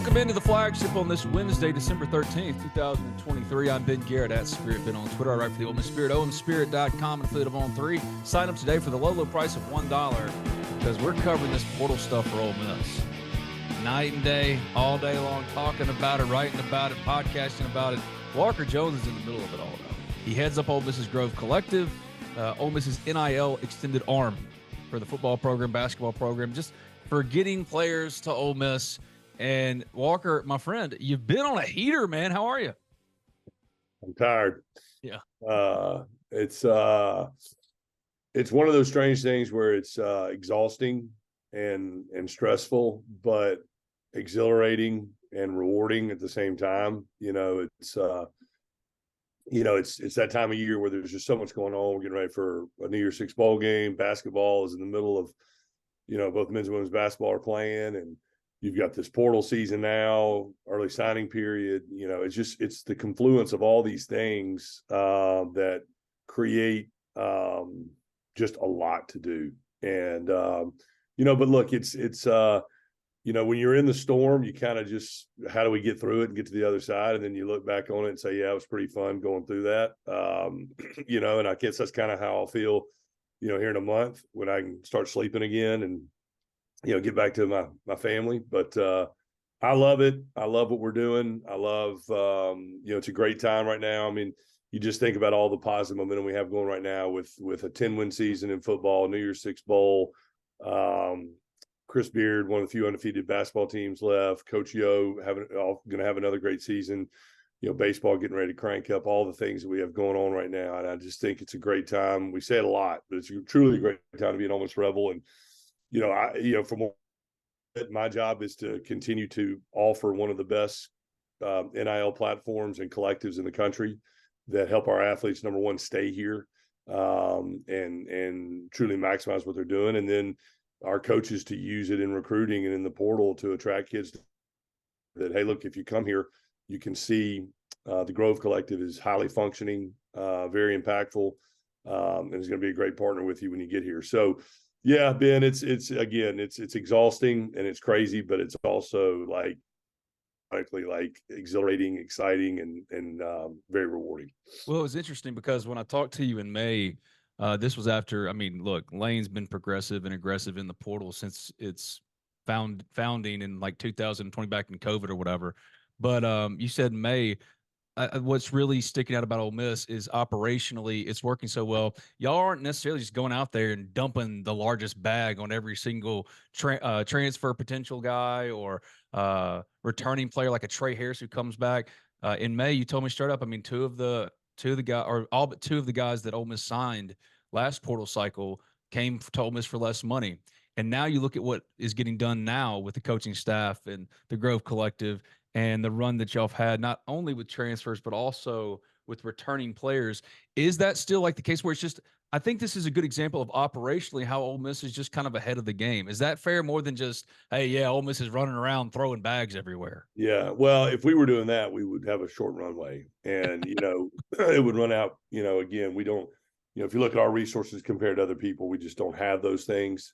Welcome into the Flagship on this Wednesday, December 13th, 2023. I'm Ben Garrett at Spirit Ben on Twitter. I write for the Ole Miss Spirit, omspirit.com, and affiliate of On 3. Sign up today for the low price of $1 because we're covering this portal stuff for Ole Miss. Night and day, all day long, talking about it, writing about it, podcasting about it. Walker Jones is in the middle of it all, though. He heads up Ole Miss's Grove Collective, Ole Miss's NIL extended arm for the football program, basketball program, just for getting players to Ole Miss. And Walker, my friend, you've been on a heater, man. How are you? I'm tired. Yeah. It's one of those strange things where it's exhausting and stressful, but exhilarating and rewarding at the same time. It's that time of year where there's just so much going on. We're getting ready for a New Year's Six bowl game. Basketball is in the middle of, both men's and women's basketball are playing, and you've got this portal season now, early signing period. It's the confluence of all these things that create just a lot to do. And, but look, it's when you're in the storm, you kind of just, how do we get through it and get to the other side? And then you look back on it and say, yeah, it was pretty fun going through that. And I guess that's kind of how I'll feel, here in a month when I can start sleeping again and, get back to my family. But I love it. I love what we're doing. I love, it's a great time right now. I mean, you just think about all the positive momentum we have going right now with a 10-win season in football, New Year's Six bowl. Chris Beard, one of the few undefeated basketball teams left. Coach Yo going to have another great season. Baseball getting ready to crank up, all the things that we have going on right now. And I just think it's a great time. We say it a lot, but it's truly a great time to be an Ole Miss Rebel. And, from my job is to continue to offer one of the best NIL platforms and collectives in the country that help our athletes, number one, stay here and truly maximize what they're doing. And then our coaches to use it in recruiting and in the portal to attract kids that, hey, look, if you come here, you can see the Grove Collective is highly functioning, very impactful, and is going to be a great partner with you when you get here. So, yeah, Ben, it's exhausting and it's crazy, but it's also like exhilarating, exciting, and very rewarding. Well, it was interesting because when I talked to you in May, this was after, look, Lane's been progressive and aggressive in the portal since its founding in like 2020 back in COVID or whatever. But you said May. What's really sticking out about Ole Miss is operationally it's working so well. Y'all aren't necessarily just going out there and dumping the largest bag on every single transfer potential guy or returning player like a Trey Harris who comes back. In May, you told me straight up, two of the guys, or all but two of the guys that Ole Miss signed last portal cycle came to Ole Miss for less money. And now you look at what is getting done now with the coaching staff and the Grove Collective and the run that y'all have had, not only with transfers, but also with returning players. Is that still like the case where it's just, I think this is a good example of operationally how Ole Miss is just kind of ahead of the game. Is that fair? More than just, hey, yeah, Ole Miss is running around throwing bags everywhere. Yeah. Well, if we were doing that, we would have a short runway and, it would run out, again, we don't, if you look at our resources compared to other people, we just don't have those things.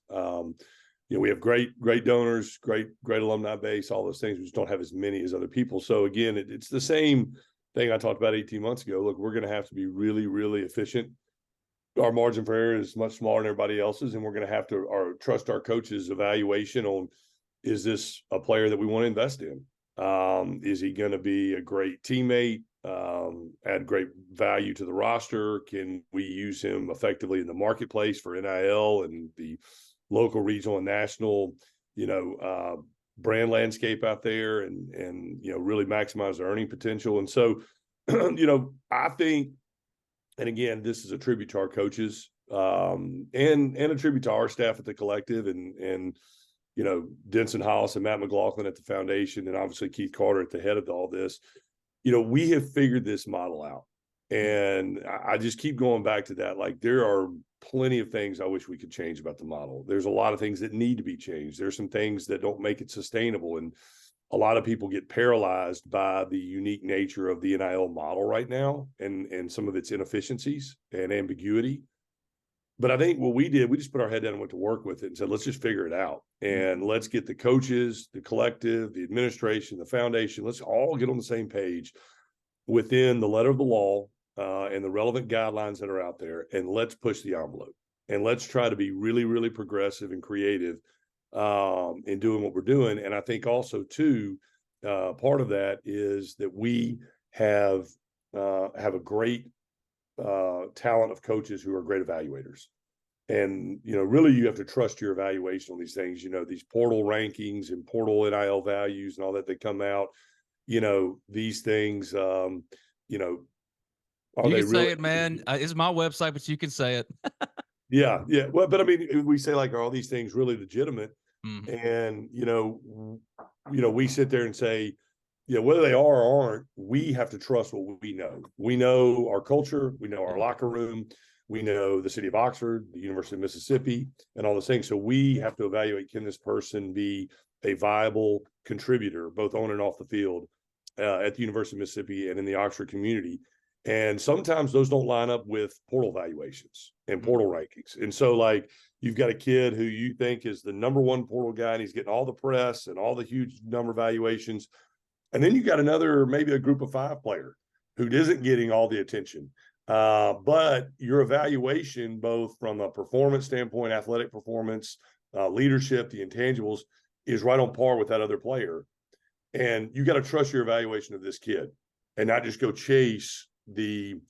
We have great donors, great alumni base, all those things. We just don't have as many as other people. So again, it's the same thing I talked about 18 months ago. Look, we're going to have to be really, really efficient. Our margin for error is much smaller than everybody else's, and we're going to have to trust our coaches' evaluation on, is this a player that we want to invest in? Is he going to be a great teammate, add great value to the roster? Can we use him effectively in the marketplace for NIL and the local, regional, and national, brand landscape out there and really maximize their earning potential. And so, I think, and again, this is a tribute to our coaches and a tribute to our staff at the collective and Denson Hollis and Matt McLaughlin at the foundation, and obviously Keith Carter at the head of all this. We have figured this model out. And I just keep going back to that. Like, there are plenty of things I wish we could change about the model. There's a lot of things that need to be changed. There's some things that don't make it sustainable. And a lot of people get paralyzed by the unique nature of the NIL model right now and some of its inefficiencies and ambiguity. But I think what we did, we just put our head down and went to work with it and said, let's just figure it out. and let's get the coaches, the collective, the administration, the foundation, let's all get on the same page within the letter of the law and the relevant guidelines that are out there, and let's push the envelope. And let's try to be really, really progressive and creative in doing what we're doing. And I think also, too, part of that is that we have a great talent of coaches who are great evaluators. And, really you have to trust your evaluation on these things, these portal rankings and portal NIL values and all that come out, these things, are You they can say really? it, man. It's my website, but you can say it. Yeah. Yeah. Well, but I mean, we say, like, are all these things really legitimate? Mhm. And, we sit there and say, whether they are or aren't, we have to trust what we know. We know our culture, we know our locker room, we know the city of Oxford, the University of Mississippi, and all those things. So we have to evaluate, can this person be a viable contributor, both on and off the field, at the University of Mississippi and in the Oxford community. And sometimes those don't line up with portal valuations and portal rankings. And so, like, you've got a kid who you think is the number one portal guy, and he's getting all the press and all the huge number valuations. And then you got maybe a group of 5 player who isn't getting all the attention. But your evaluation, both from a performance standpoint, athletic performance, leadership, the intangibles, is right on par with that other player. And you got to trust your evaluation of this kid and not just go chase the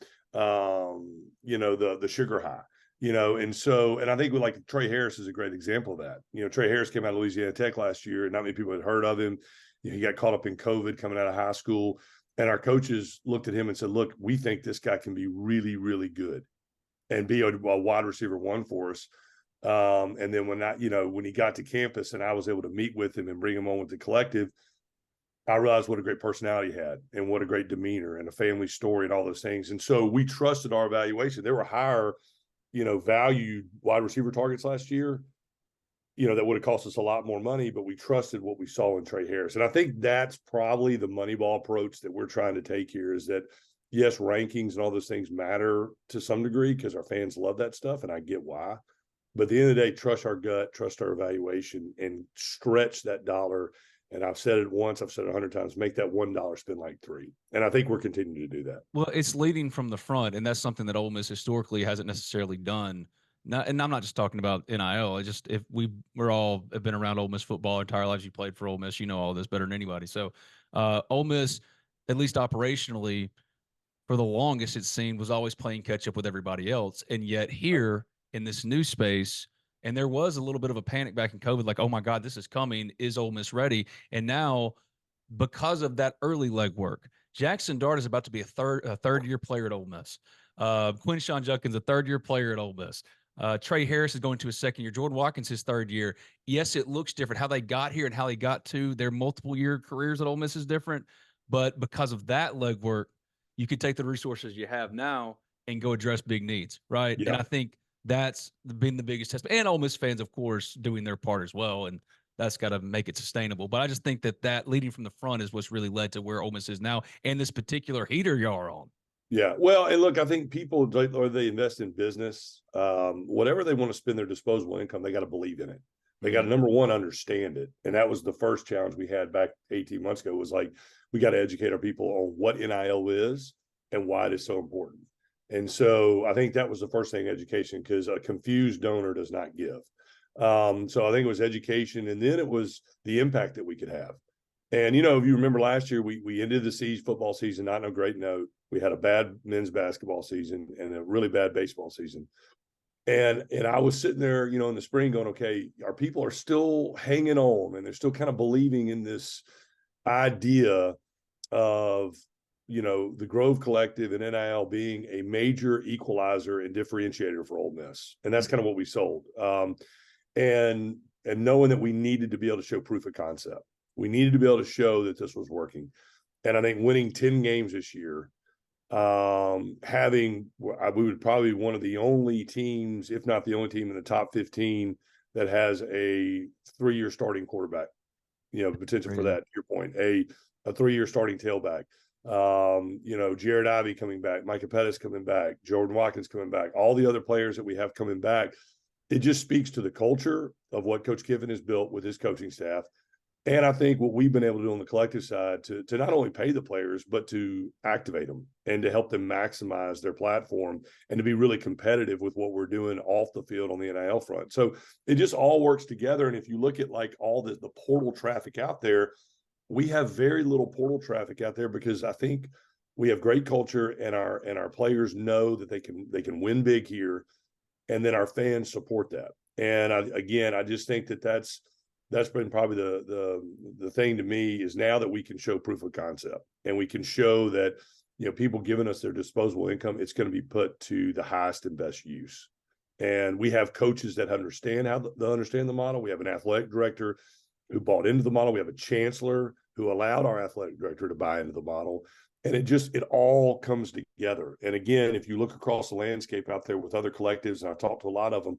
sugar high, and I think like Trey Harris is a great example of that. Trey Harris came out of Louisiana Tech last year, and not many people had heard of him. He got caught up in COVID coming out of high school, and our coaches looked at him and said, look, we think this guy can be really, really good and be a wide receiver 1 for us. And then when he got to campus and I was able to meet with him and bring him on with the collective, I realized what a great personality he had and what a great demeanor and a family story and all those things. And so we trusted our evaluation. There were higher, valued wide receiver targets last year, that would have cost us a lot more money, but we trusted what we saw in Trey Harris. And I think that's probably the Moneyball approach that we're trying to take here, is that, yes, rankings and all those things matter to some degree because our fans love that stuff, and I get why. But at the end of the day, trust our gut, trust our evaluation, and stretch that dollar. And I've said it once, I've said it 100 times, make that $1 spend like 3. And I think we're continuing to do that. Well, it's leading from the front, and that's something that Ole Miss historically hasn't necessarily done. And I'm not just talking about NIL. If we're all have been around Ole Miss football our entire lives, you played for Ole Miss, you know all this better than anybody. So, Ole Miss, at least operationally, for the longest it seemed, was always playing catch up with everybody else. And yet here in this new space, and there was a little bit of a panic back in COVID, like, oh my God, this is coming. Is Ole Miss ready? And now, because of that early legwork, Jackson Dart is about to be a third-year player at Ole Miss. Quinshon Judkins, a third-year player at Ole Miss. Trey Harris is going to his second year. Jordan Watkins, his third year. Yes, it looks different. How they got here and how they got to their multiple-year careers at Ole Miss is different. But because of that legwork, you can take the resources you have now and go address big needs, right? Yeah. And I think that's been the biggest test. And Ole Miss fans, of course, doing their part as well. And that's got to make it sustainable. But I just think that leading from the front is what's really led to where Ole Miss is now and this particular heater y'all are on. Yeah. Well, and look, I think people, or they invest in business, whatever they want to spend their disposable income, they got to believe in it. They got to, number one, understand it. And that was the first challenge we had back 18 months ago, was like, we got to educate our people on what NIL is and why it is so important. And so I think that was the first thing, education, because a confused donor does not give. So I think it was education, and then it was the impact that we could have. And, if you remember last year, we ended the football season not on a great note. We had a bad men's basketball season and a really bad baseball season. And I was sitting there, in the spring going, okay, our people are still hanging on, and they're still kind of believing in this idea of, the Grove Collective and NIL being a major equalizer and differentiator for Ole Miss. And that's kind of what we sold. And knowing that we needed to be able to show proof of concept. We needed to be able to show that this was working. And I think winning 10 games this year, we would probably be one of the only teams, if not the only team in the top 15 that has a 3-year starting quarterback, potential for that, to your point, a 3-year starting tailback. Jared Ivey coming back, Micah Pettis coming back, Jordan Watkins coming back, all the other players that we have coming back. it just speaks to the culture of what Coach Kiffin has built with his coaching staff. And I think what we've been able to do on the collective side to not only pay the players, but to activate them and to help them maximize their platform and to be really competitive with what we're doing off the field on the NIL front. So it just all works together. And if you look at like all the portal traffic out there, we have very little portal traffic out there because I think we have great culture and our players know that they can win big here, and then our fans support that. And I just think that's been probably the thing to me is now that we can show proof of concept and we can show that, you know, people giving us their disposable income, it's going to be put to the highest and best use. And we have coaches that understand the model. We have an athletic director who bought into the model. We have a chancellor who allowed our athletic director to buy into the model. And it all comes together. And again, if you look across the landscape out there with other collectives, and I've talked to a lot of them,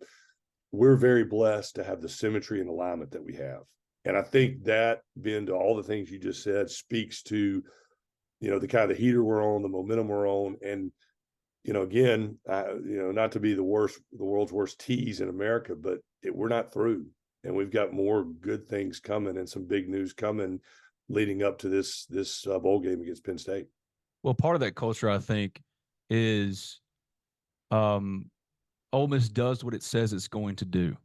we're very blessed to have the symmetry and alignment that we have. And I think that, Ben, to all the things you just said, speaks to, you know, the kind of the heater we're on, the momentum we're on. And, you know, again, not to be the world's worst tease in America, but we're not through. And we've got more good things coming and some big news coming leading up to this bowl game against Penn State. Well, part of that culture, I think, is Ole Miss does what it says it's going to do.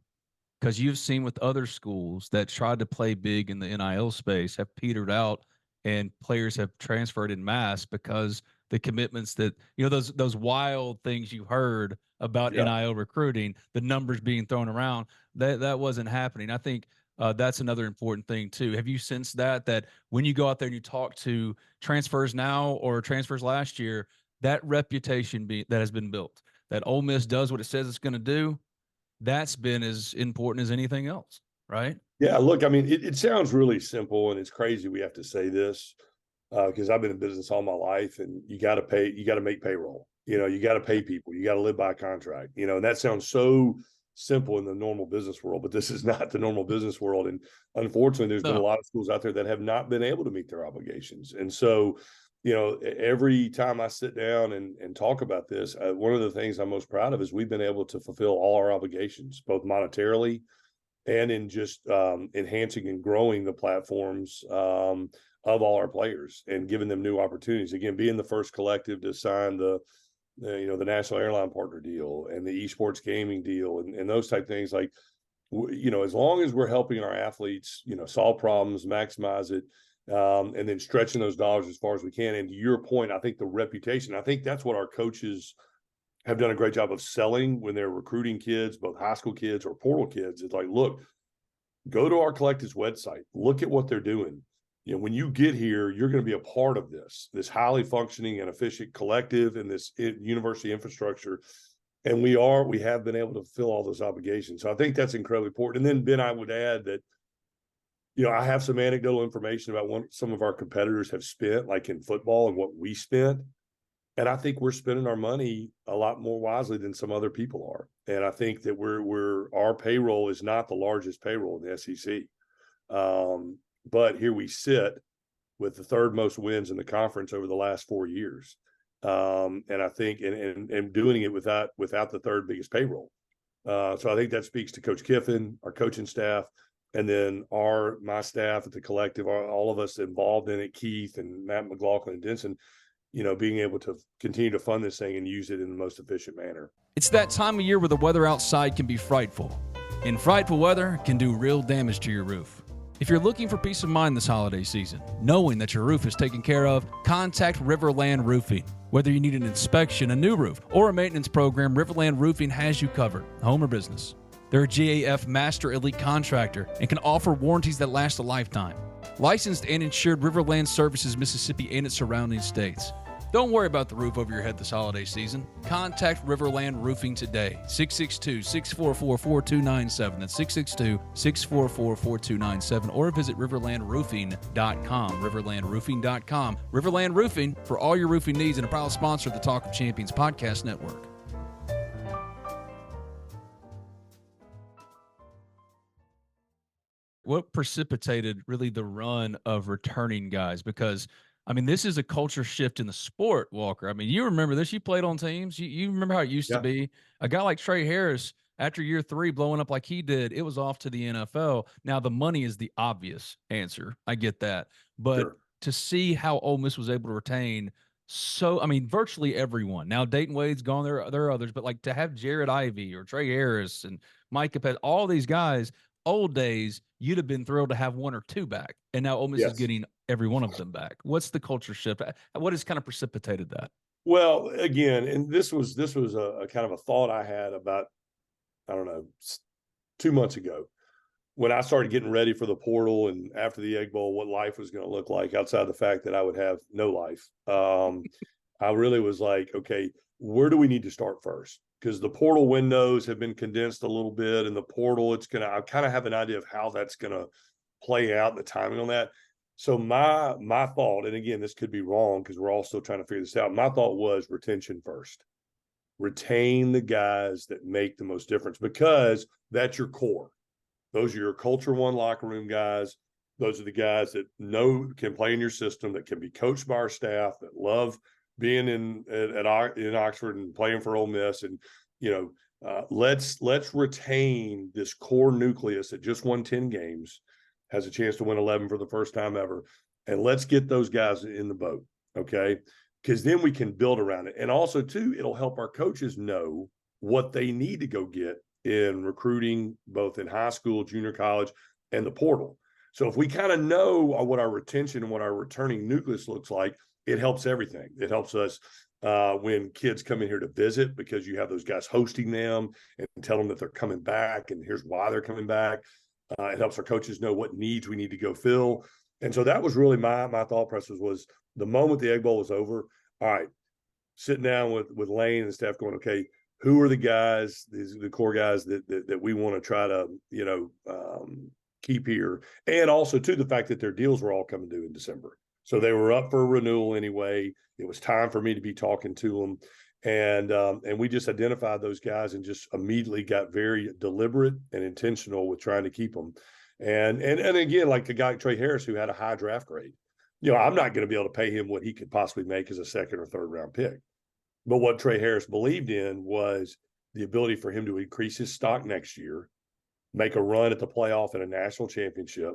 Because you've seen with other schools that tried to play big in the NIL space have petered out, and players have transferred in mass because the commitments that, you know, those wild things you heard about NIL recruiting, the numbers being thrown around, that wasn't happening. I think that's another important thing too. Have you sensed that when you go out there and you talk to transfers now or transfers last year, that reputation that has been built, that Ole Miss does what it says it's going to do, that's been as important as anything else, right? Yeah, look, I mean, it sounds really simple, and it's crazy we have to say this because I've been in business all my life, and you got to make payroll. You know, you got to pay people, you got to live by a contract. You know, and that sounds so simple in the normal business world, but this is not the normal business world. And unfortunately, there's been a lot of schools out there that have not been able to meet their obligations. And so, you know, every time I sit down and talk about this, one of the things I'm most proud of is we've been able to fulfill all our obligations, both monetarily and in just enhancing and growing the platforms of all our players and giving them new opportunities. Again, being the first collective to sign the national airline partner deal and the esports gaming deal and those type of things. Like, you know, as long as we're helping our athletes, you know, solve problems, maximize it, and then stretching those dollars as far as we can. And to your point, I think the reputation, I think that's what our coaches have done a great job of selling when they're recruiting kids, both high school kids or portal kids. It's like, look, go to our collective's website, look at what they're doing. You know, when you get here, you're going to be a part of this highly functioning and efficient collective and this university infrastructure. And we have been able to fulfill all those obligations. So I think that's incredibly important. And then, Ben, I would add that, you know, I have some anecdotal information about what some of our competitors have spent, like in football and what we spent. And I think we're spending our money a lot more wisely than some other people are. And I think that our payroll is not the largest payroll in the SEC. But here we sit with the third most wins in the conference over the last 4 years. And I think, and doing it without the third biggest payroll. So I think that speaks to Coach Kiffin, our coaching staff, and then my staff at the collective, all of us involved in it, Keith and Matt McLaughlin and Denson, you know, being able to continue to fund this thing and use it in the most efficient manner. It's that time of year where the weather outside can be frightful, and frightful weather can do real damage to your roof. If you're looking for peace of mind this holiday season, knowing that your roof is taken care of, contact Riverland Roofing. Whether you need an inspection, a new roof, or a maintenance program, Riverland Roofing has you covered, home or business. They're a GAF Master Elite Contractor and can offer warranties that last a lifetime. Licensed and insured, Riverland services Mississippi and its surrounding states. Don't worry about the roof over your head this holiday season. Contact Riverland Roofing today, 662-644-4297. That's 662-644-4297. Or visit riverlandroofing.com, riverlandroofing.com. Riverland Roofing, for all your roofing needs, and a proud sponsor of the Talk of Champions podcast network. What precipitated really the run of returning guys? Because I mean, this is a culture shift in the sport, Walker. I mean, you remember this. You played on teams. You remember how it used to be. A guy like Trey Harris, After year 3 blowing up like he did, it was off to the NFL. Now the money is the obvious answer. I get that. But Sure. to see how Ole Miss was able to retain virtually everyone. Now Dayton Wade's gone, there are others, but like to have Jared Ivey or Trey Harris and Mike Capet, all these guys, old days, you'd have been thrilled to have one or two back. And now Ole Miss is Yes. getting every one of them back. What's the culture shift? What has kind of precipitated that? Well, again, and this was a kind of a thought I had about, I don't know, 2 months ago when I started getting ready for the portal and after the Egg Bowl, what life was going to look like outside the fact that I would have no life. I really was like, okay, where do we need to start first? Because the portal windows have been condensed a little bit, and the portal, I kind of have an idea of how that's going to play out, the timing on that. So my thought, and again, this could be wrong because we're all still trying to figure this out. My thought was retention first. Retain the guys that make the most difference because that's your core. Those are your culture one locker room guys. Those are the guys that can play in your system, that can be coached by our staff, that love being in Oxford and playing for Ole Miss. And let's retain this core nucleus that just won 10 games, has a chance to win 11 for the first time ever, and let's get those guys in the boat, okay? Because then we can build around it, and also too, it'll help our coaches know what they need to go get in recruiting, both in high school, junior college, and the portal. So if we kind of know what our retention and what our returning nucleus looks like, it helps everything. It helps us when kids come in here to visit, because you have those guys hosting them and tell them that they're coming back and here's why they're coming back. It helps our coaches know what needs we need to go fill. And so that was really my thought process was the moment the Egg Bowl was over, all right, sitting down with Lane and staff going, okay, who are the guys, the core guys that we want to try to, keep here. And also too, the fact that their deals were all coming due in December. So they were up for renewal anyway. It was time for me to be talking to them. And we just identified those guys and just immediately got very deliberate and intentional with trying to keep them. And again, like the guy Trey Harris, who had a high draft grade, I'm not going to be able to pay him what he could possibly make as a second or third round pick. But what Trey Harris believed in was the ability for him to increase his stock next year, make a run at the playoff and a national championship.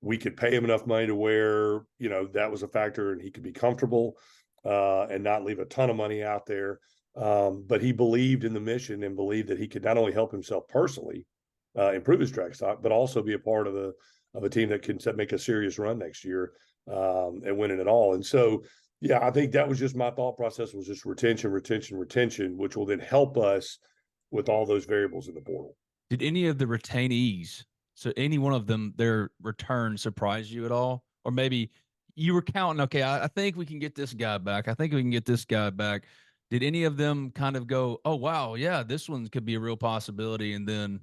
We could pay him enough money to where, that was a factor and he could be comfortable and not leave a ton of money out there. But he believed in the mission and believed that he could not only help himself personally improve his track stock, but also be a part of a team that can make a serious run next year and win it all. And so, yeah, I think that was just my thought process, was just retention, which will then help us with all those variables in the portal. Did any of the retainees, so any one of them, their return surprise you at all? Or maybe you were counting, okay, I think we can get this guy back. I think we can get this guy back. Did any of them kind of go, oh, wow, yeah, this one could be a real possibility, and then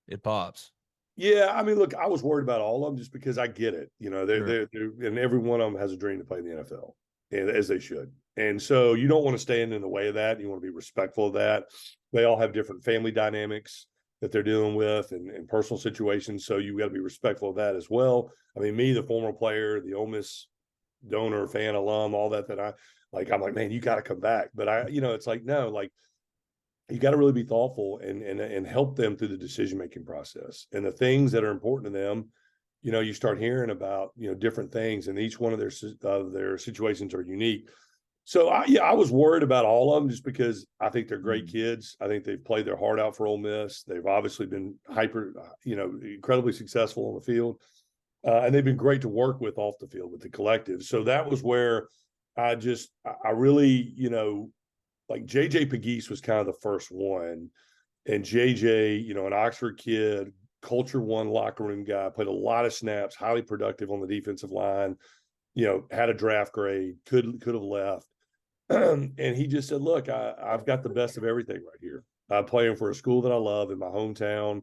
it pops? Yeah, I mean, look, I was worried about all of them just because I get it. Sure. They're and every one of them has a dream to play in the NFL, and as they should. And so you don't want to stand in the way of that. You want to be respectful of that. They all have different family dynamics that they're dealing with and personal situations. So you got to be respectful of that as well. I mean, me, the former player, the Ole Miss donor, fan, alum, all that I'm like, man, you got to come back. But it's like, no, like, you got to really be thoughtful and help them through the decision-making process and the things that are important to them. You start hearing about, different things, and each one of their situations are unique. So I was worried about all of them just because I think they're great kids. I think they've played their heart out for Ole Miss. They've obviously been incredibly successful on the field. And they've been great to work with off the field with the collective. So that was where I really, like JJ Pegues was kind of the first one. And JJ, an Oxford kid, culture one locker room guy, played a lot of snaps, highly productive on the defensive line, had a draft grade, could have left. And he just said, look, I've got the best of everything right here. I'm playing for a school that I love in my hometown.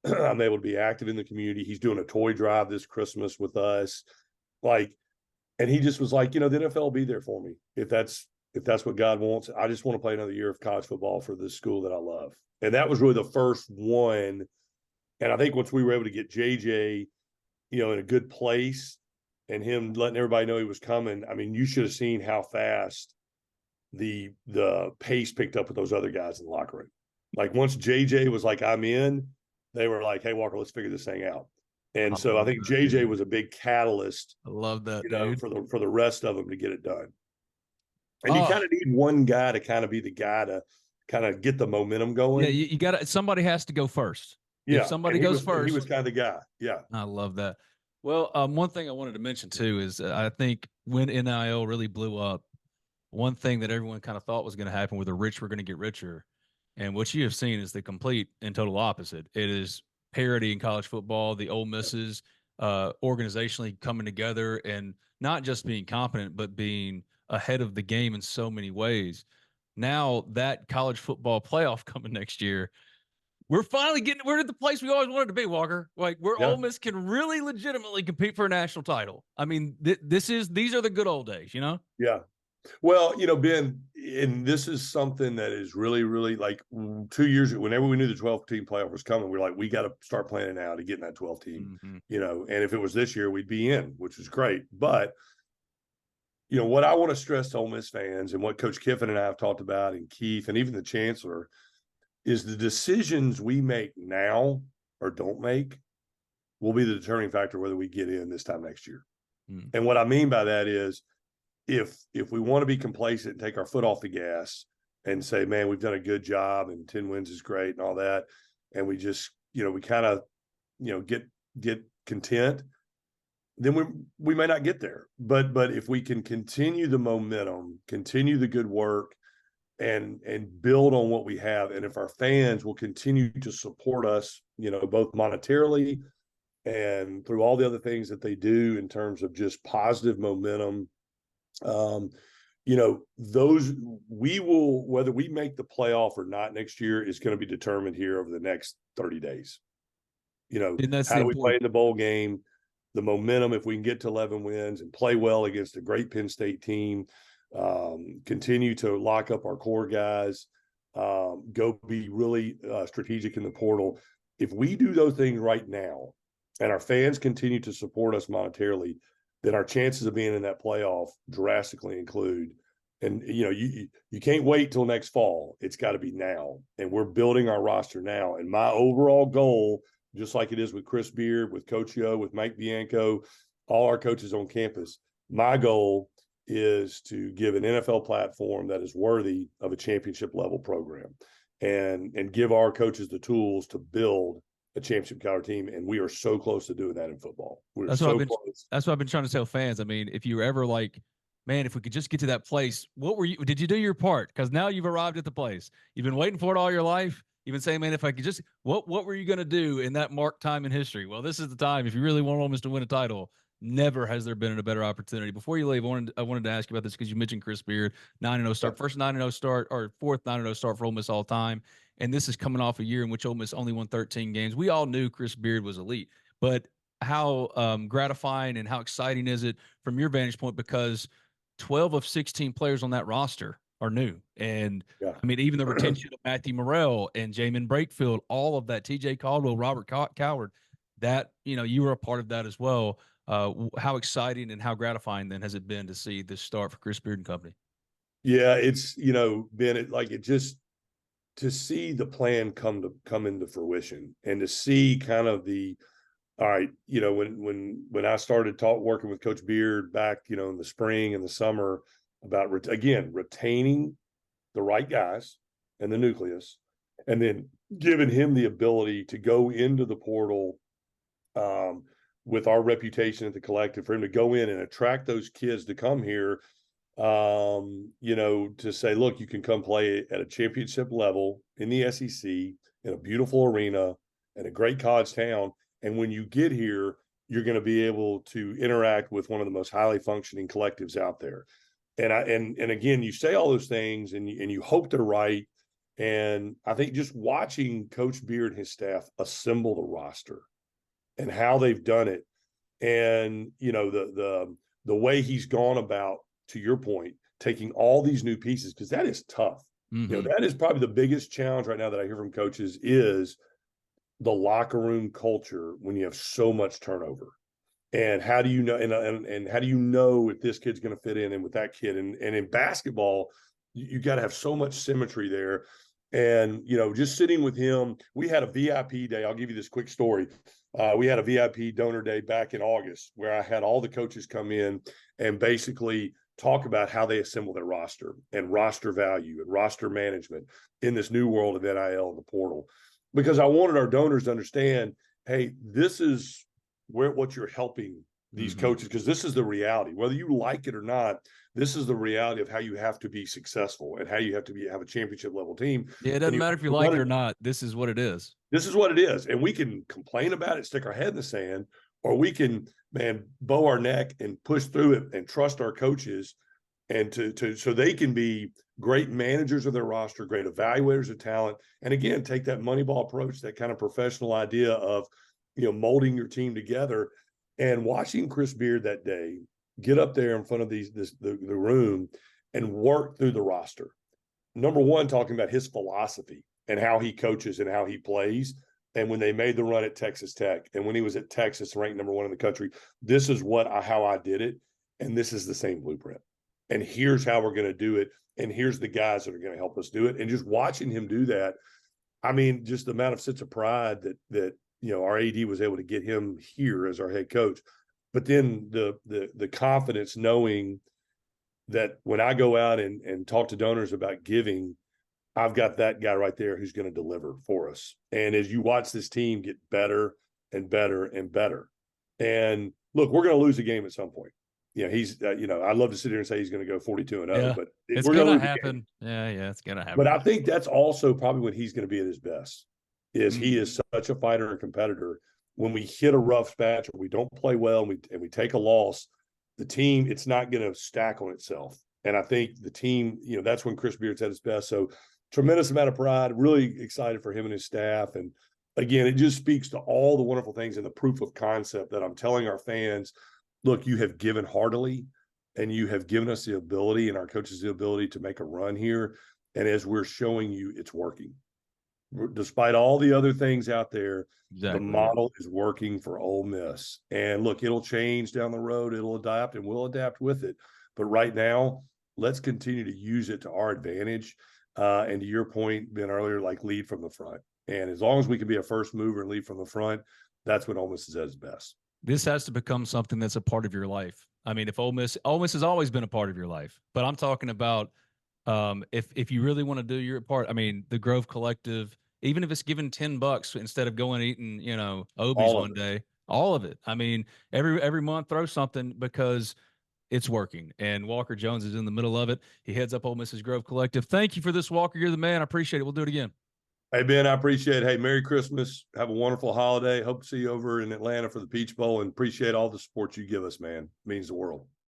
I'm able to be active in the community. He's doing a toy drive this Christmas with us. And he just was like, the NFL will be there for me if that's what God wants. I just want to play another year of college football for this school that I love. And that was really the first one. And I think once we were able to get JJ, in a good place and him letting everybody know he was coming, I mean, you should have seen how fast the pace picked up with those other guys in the locker room. Like once JJ was like, I'm in, they were like, hey, Walker, let's figure this thing out. And I so I love think that, JJ dude. was a big catalyst, I love that, you know, dude. for the rest of them to get it done. And you Oh, kind of need one guy to kind of be the guy to kind of get the momentum yeah, going. you got to, somebody has to go first. If Yeah. somebody goes And he first, was kind of the guy. Yeah. I love that. Well, one thing I wanted to mention too is I think when NIL really blew up, one thing that everyone kind of thought was going to happen where the rich were going to get richer. And what you have seen is the complete and total opposite. It is parity in college football, the Ole Misses organizationally coming together and not just being competent, but being ahead of the game in so many ways. Now that college football playoff coming next year, we're finally we're at the place we always wanted to be, Walker. Like where Yeah. Ole Miss can really legitimately compete for a national title. I mean, these are the good old days, you know? Yeah. Well, you know, Ben, and this is something that is really, really like 2 years ago, whenever we knew the 12 team playoff was coming, we're like, we got to start planning now to get in that 12 team, Mm-hmm. you know, and if it was this year, we'd be in, which was great. But, you know, what I want to stress to Ole Miss fans and what Coach Kiffin and I have talked about, and Keith, and even the chancellor, is the decisions we make now or don't make will be the determining factor whether we get in this time next year. Mm. And what I mean by that is, if we want to be complacent and take our foot off the gas and say, man, we've done a good job and 10 wins is great and all that, and we just, you know, we kind of, you know, get content, then we may not get there. But if we can continue the momentum, continue the good work, and build on what we have, and if our fans will continue to support us, you know, both monetarily and through all the other things that they do in terms of just positive momentum, um, you know, those we will, whether we make the playoff or not next year, is going to be determined here over the next 30 days. You know, And that's how the do we play important. in the bowl game? The momentum, if we can get to 11 wins and play well against a great Penn State team, continue to lock up our core guys, go be really strategic in the portal. If we do those things right now and our fans continue to support us monetarily, then our chances of being in that playoff drastically include. And you know, you can't wait till next fall. It's got to be now, and we're building our roster now. And my overall goal, just like it is with Chris Beard, with Coach Yo, with Mike Bianco, all our coaches on campus, my goal is to give an NFL platform that is worthy of a championship level program, and give our coaches the tools to build a championship caliber team. And we are so close to doing that in football. We're That's what I've so been. close. That's what I've been trying to tell fans. I mean, if you were ever like, man, if we could just get to that place, what were you? Did you do your part? Because now you've arrived at the place. You've been waiting for it all your life. You've been saying, man, if I could just, what were you going to do in that marked time in history? Well, this is the time. If you really want Ole Miss to win a title, never has there been a better opportunity. Before you leave, I wanted to ask you about this because you mentioned Chris Beard, 9-0 Yeah. start, first 9-0 start, or fourth 9-0 start for Ole Miss all time. And this is coming off a year in which Ole Miss only won 13 games. We all knew Chris Beard was elite, but how gratifying and how exciting is it from your vantage point? Because 12 of 16 players on that roster are new. And Yeah. I mean, even the retention of Matthew Morrell and Jamin Brakefield, all of that, TJ Caldwell, Robert Coward, that, you know, you were a part of that as well. How exciting and how gratifying then has it been to see this start for Chris Beard and company? Yeah, it's, you know, Ben, it just, to see the plan come into fruition, and to see kind of the, all right, you know, when I started working with Coach Beard back, you know, in the spring and the summer, about again retaining the right guys and the nucleus, and then giving him the ability to go into the portal, um, with our reputation at the collective, for him to go in and attract those kids to come here, you know, to say, look, you can come play at a championship level in the SEC in a beautiful arena in a great college town. And when you get here, you're going to be able to interact with one of the most highly functioning collectives out there. And again, you say all those things, and you hope they're right. And I think just watching Coach Beard and his staff assemble the roster and how they've done it, and you know, the way he's gone about, to your point, taking all these new pieces, because that is tough. You know, Mm-hmm. that is probably the biggest challenge right now that I hear from coaches, is the locker room culture when you have so much turnover. And how do you know, and how do you know if this kid's going to fit in and with that kid? And in basketball, you got to have so much symmetry there. And, just sitting with him, we had a VIP day. I'll give you this quick story. We had a VIP donor day back in August where I had all the coaches come in and basically talk about how they assemble their roster and roster value and roster management in this new world of NIL and the portal. Because I wanted our donors to understand, hey, this is what you're helping these coaches, because this is the reality. Whether you like it or not, this is the reality of how you have to be successful and how you have to have a championship level team. Yeah, it And doesn't matter if you like it or not. This is what it is. This is what it is. And we can complain about it, stick our head in the sand, or we can, bow our neck and push through it and trust our coaches and so they can be great managers of their roster, great evaluators of talent. And again, take that Moneyball approach, that kind of professional idea of, molding your team together. And watching Chris Beard that day get up there in front of the room and work through the roster. Number one, talking about his philosophy and how he coaches and how he plays. And when they made the run at Texas Tech, and when he was at Texas, ranked number one in the country, this is how I did it. And this is the same blueprint. And here's how we're going to do it. And here's the guys that are going to help us do it. And just watching him do that, just the amount of sense of pride that our AD was able to get him here as our head coach. But then the confidence knowing that when I go out and talk to donors about giving, I've got that guy right there who's going to deliver for us. And as you watch this team get better and better and better, and look, we're going to lose a game at some point. He's, I'd love to sit here and say he's going to go 42-0, but it's we're going to lose happen. Yeah, it's going to happen. But I think that's also probably when he's going to be at his best. He is such a fighter and competitor. When we hit a rough patch or we don't play well and we take a loss, the team, it's not going to stack on itself. And I think the team, that's when Chris Beard's at his best. So tremendous amount of pride, really excited for him and his staff. And again, it just speaks to all the wonderful things and the proof of concept that I'm telling our fans. Look, you have given heartily and you have given us the ability and our coaches the ability to make a run here. And as we're showing you, it's working. Despite all the other things out there, the model is working for Ole Miss. And look, it'll change down the road. It'll adapt and we'll adapt with it. But right now, let's continue to use it to our advantage. And to your point, Ben, earlier, like lead from the front. And as long as we can be a first mover and lead from the front, that's when Ole Miss is at its best. This has to become something that's a part of your life. If Ole Miss has always been a part of your life, but I'm talking about if you really want to do your part. The Grove Collective, even if it's given $10 instead of going eating, Obies one day, all of it. Every month throw something because it's working. And Walker Jones is in the middle of it. He heads up Ole Miss's Grove Collective. Thank you for this, Walker. You're the man. I appreciate it. We'll do it again. Hey, Ben, I appreciate it. Hey, Merry Christmas. Have a wonderful holiday. Hope to see you over in Atlanta for the Peach Bowl, and appreciate all the support you give us, man. It means the world.